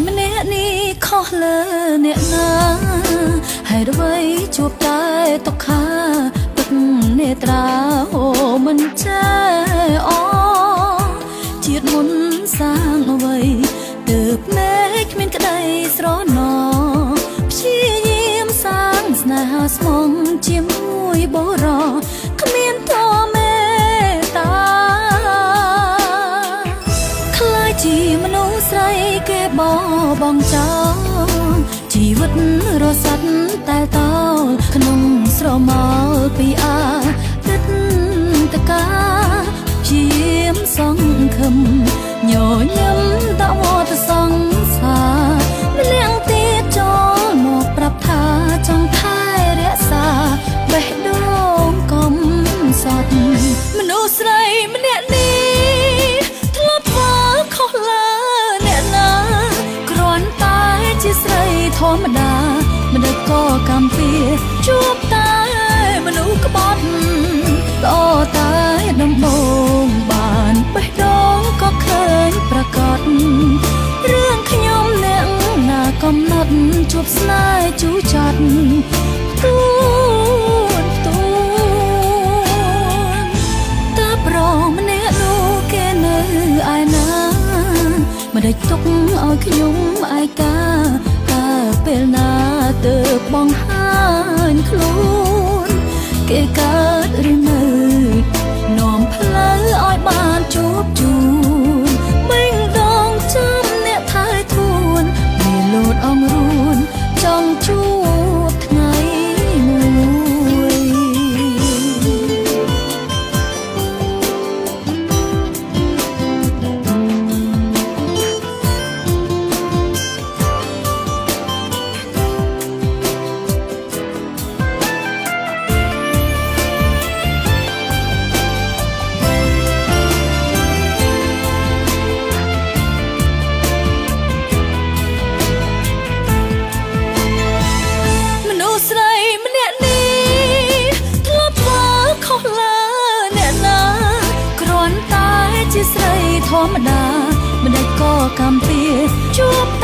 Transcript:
ម្នាក់នេះខុសលើអ្នកណាហើយអ្វីជួបតែទុក្ខាទឹកនេត្រាអូមិនចេះអជាតិមុនសាងអ្វីទើបមេឃគ្មានក្តីស្រណោព្យាយាមសាងស្នេហាស្មងជាមួយបរោគ្មានធម៌មេត្តាខ្លាចជាមនុស្សស្រីគេបបងចោលជីវិតរសាត់តែតោលក្នុងស្រមោលពីអាទិតតកាព្យាយាមសង្ឃឹមញញឹមដាក់វត្តសង្សារម្នាក់ទៀតចូលមកប្រាប់ថាចង់ថែរក្សាបេះដូងកំសត់មនុស្សស្រីម្នាក់នេះធ្លាប់ធ្វើខុសលើអ្នកណាគ្រាន់តែជាស្រីធម្មតាមិនដឹងក៏កំពីជួបតែមនុស្សក្បត់ល្អតែដំបងបានបេះដូងក៏ឃើញប្រកបរឿងខ្ញុំអ្នកណាកំណត់ជួបស្នេហ៍ជូរចត់ទួនតាប្រម្នាក់នោះគេនៅឯណាមិនដេចទុកឲ្យខ្ញុំឯកាតើពេលណាទើបបងហាញខ្លួនគេកើតឬនៅនាំផ្លូវឲ្យបានជួបជូនមិញដងចាំអ្នកថែទួនវាលោតអងរួនចង់ជួបថ្ងៃមួយធម្មតាមិនដេចក៏កំពីជួប